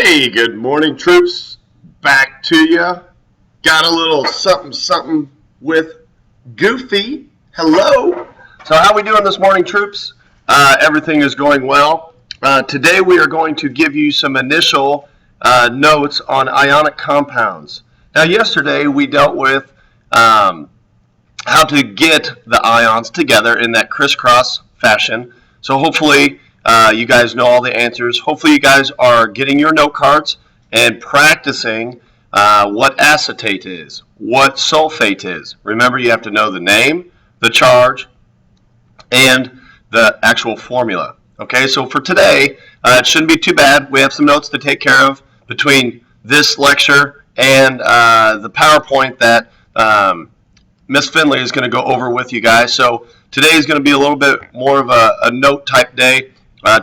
Hey, good morning, troops. Back to you. Got a little something with Goofy. Hello. So how we doing this morning, troops? Everything is going well. Today we are going to give you some initial notes on ionic compounds. Now yesterday we dealt with how to get the ions together in that crisscross fashion. So hopefully you guys know all the answers. Hopefully you guys are getting your note cards and practicing what acetate is, what sulfate is. Remember, you have to know the name, the charge, and the actual formula. Okay, so for today, it shouldn't be too bad. We have some notes to take care of between this lecture and the PowerPoint that Miss Finley is going to go over with you guys. So today is going to be a little bit more of a note type day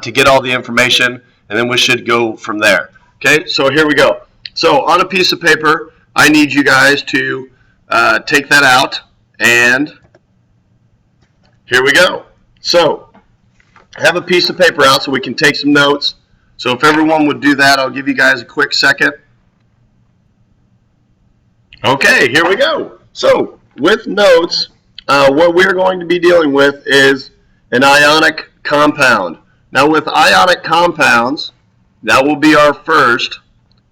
to get all the information, and then we should go from there. Okay, so here we go. So on a piece of paper, I need you guys to take that out, and here we go. So have a piece of paper out so we can take some notes. So if everyone would do that, I'll give you guys a quick second. Okay, here we go. So with notes, what we're going to be dealing with is an ionic compound. Now with ionic compounds, that will be our first,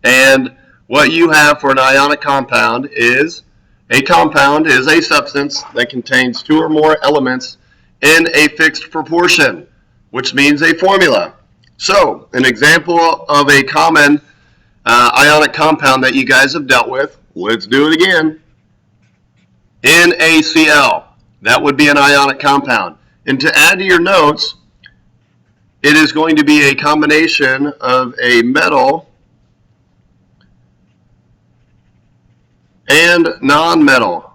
and what you have for an ionic compound is a substance that contains two or more elements in a fixed proportion, which means a formula. So an example of a common ionic compound that you guys have dealt with, let's do it again. NaCl, that would be an ionic compound. And to add to your notes, it is going to be a combination of a metal and non-metal.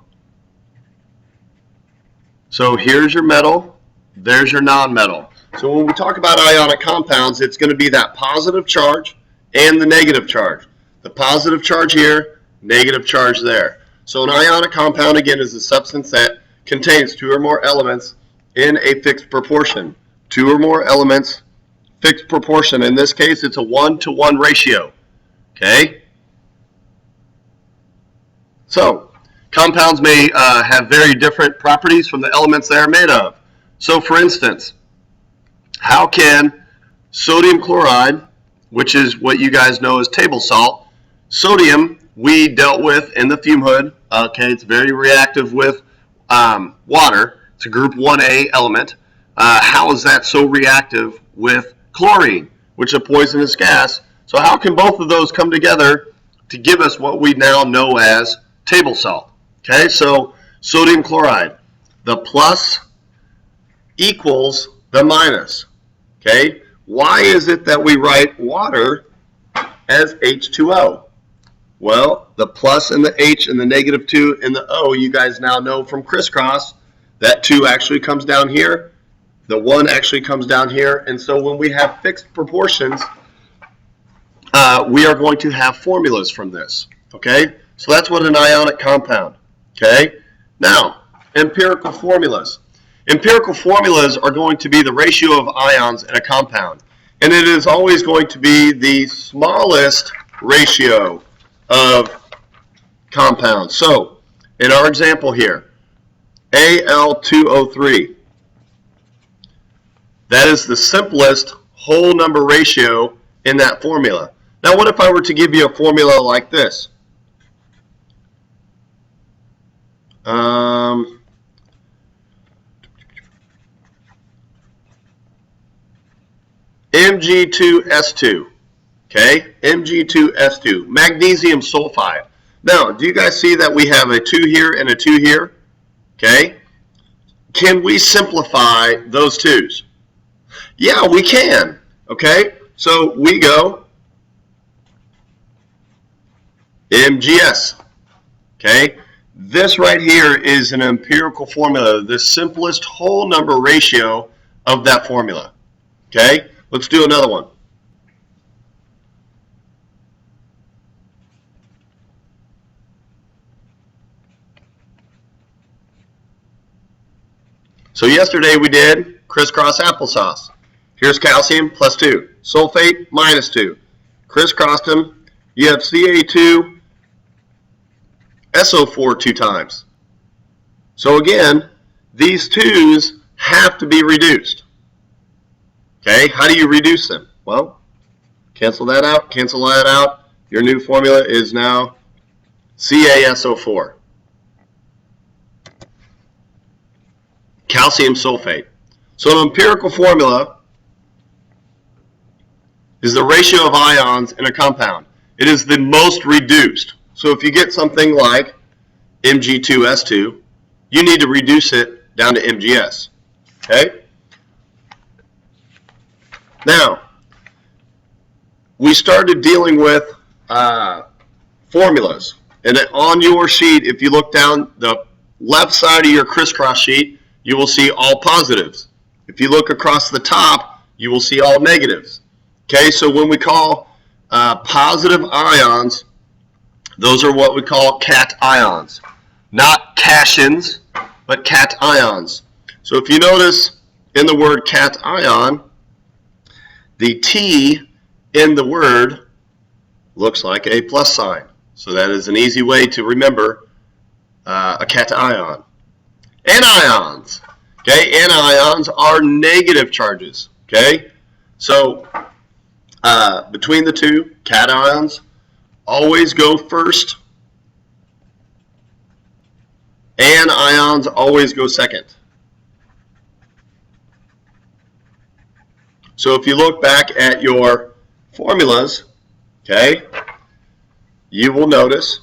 So here's your metal, there's your non-metal. So when we talk about ionic compounds, it's going to be that positive charge and the negative charge. The positive charge here, negative charge there. So an ionic compound, again, is a substance that contains two or more elements in a fixed proportion. Two or more elements, fixed proportion. In this case, it's a 1-to-1 ratio. Okay? So compounds may have very different properties from the elements they are made of. So for instance, how can sodium chloride, which is what you guys know as table salt, sodium we dealt with in the fume hood. Okay, it's very reactive with water. It's a group 1A element. How is that so reactive with chlorine, which is a poisonous gas? So how can both of those come together to give us what we now know as table salt? Okay, so sodium chloride, the plus equals the minus. Okay, why is it that we write water as H2O? Well, the plus and the H and the negative 2 and the O, you guys now know from crisscross, that 2 actually comes down here, the 1 actually comes down here, and so when we have fixed proportions, we are going to have formulas from this. Okay, so that's what an ionic compound. Okay, now empirical formulas. Empirical formulas are going to be the ratio of ions in a compound, and it is always going to be the smallest ratio of compounds. So in our example here, Al2O3, that is the simplest whole number ratio in that formula. Now what if I were to give you a formula like this? Mg2S2. Okay, Mg2S2, magnesium sulfide. Now, do you guys see that we have a 2 here and a 2 here? Okay, can we simplify those 2's? Yeah, we can. Okay, so we go MgS. Okay, this right here is an empirical formula, the simplest whole number ratio of that formula. Okay, let's do another one. So yesterday we did crisscross applesauce. Here's calcium plus 2, sulfate minus 2. crisscrossed them, you have Ca2SO4 2 times. So again, these 2's have to be reduced. Okay, how do you reduce them? Well, cancel that out, cancel that out. Your new formula is now CaSO4. Calcium sulfate. So an empirical formula is the ratio of ions in a compound. It is the most reduced. So if you get something like Mg2S2, you need to reduce it down to Mgs. Okay? Now, we started dealing with formulas. And on your sheet, if you look down the left side of your crisscross sheet, you will see all positives. If you look across the top, you will see all negatives. Okay, so when we call positive ions, those are what we call cations. Not cations, but cations. So if you notice in the word cation, the T in the word looks like a plus sign. So that is an easy way to remember a cation. Anions. Okay, anions are negative charges. Okay, so between the two, cations always go first, anions always go second. So if you look back at your formulas, okay, you will notice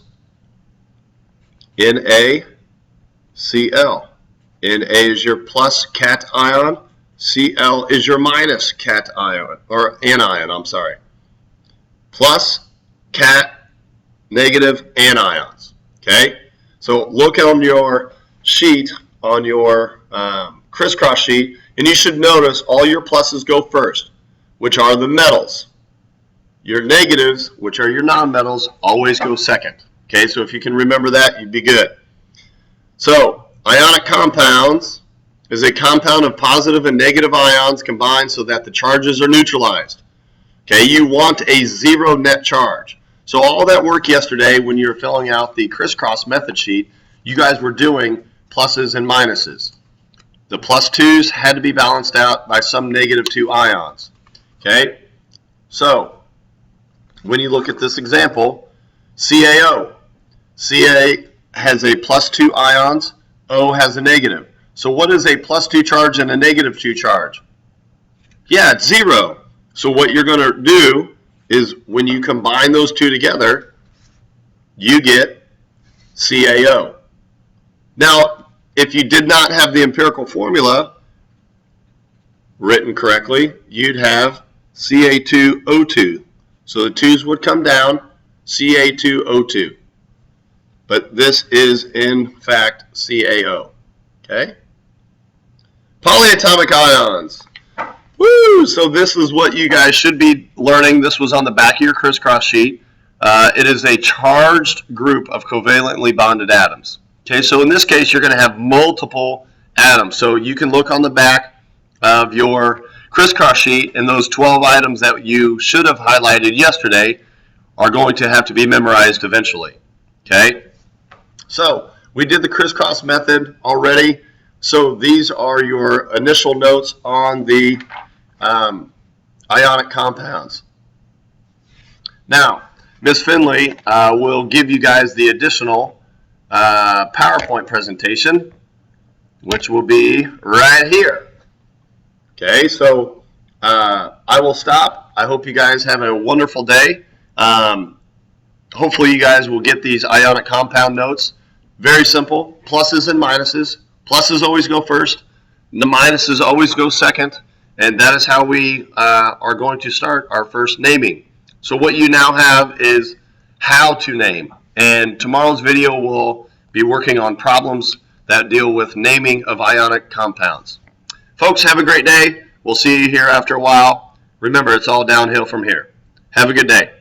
NaCl. Na is your plus cation, Cl is your minus cation, or anion, I'm sorry. Plus cat, negative anions. Okay? So look on your sheet, on your crisscross sheet, and you should notice all your pluses go first, which are the metals. Your negatives, which are your nonmetals, always go second. Okay, so if you can remember that, you'd be good. So, ionic compounds is a compound of positive and negative ions combined so that the charges are neutralized. Okay, you want a zero net charge. So all that work yesterday when you were filling out the crisscross method sheet, you guys were doing pluses and minuses. The plus 2's had to be balanced out by some negative 2 ions. Okay, so when you look at this example, CaO. Ca has a plus 2 ions, O has a negative. So what is a plus 2 charge and a negative 2 charge? Yeah, it's 0. So what you're going to do is when you combine those two together, you get CaO. Now, if you did not have the empirical formula written correctly, you'd have Ca2O2. So the 2's would come down, Ca2O2. But this is, in fact, CaO. Okay? Polyatomic ions. Woo! So this is what you guys should be learning. This was on the back of your crisscross sheet. It is a charged group of covalently bonded atoms. Okay, so in this case, you're going to have multiple atoms. So you can look on the back of your crisscross sheet, and those 12 items that you should have highlighted yesterday are going to have to be memorized eventually. Okay? So we did the crisscross method already. So these are your initial notes on the ionic compounds. Now, Ms. Finley will give you guys the additional PowerPoint presentation, which will be right here. Okay, so I will stop. I hope you guys have a wonderful day. Hopefully you guys will get these ionic compound notes. Very simple, pluses and minuses. Pluses always go first, and the minuses always go second, and that is how we are going to start our first naming. So what you now have is how to name, and tomorrow's video will be working on problems that deal with naming of ionic compounds. Folks, have a great day. We'll see you here after a while. Remember, it's all downhill from here. Have a good day.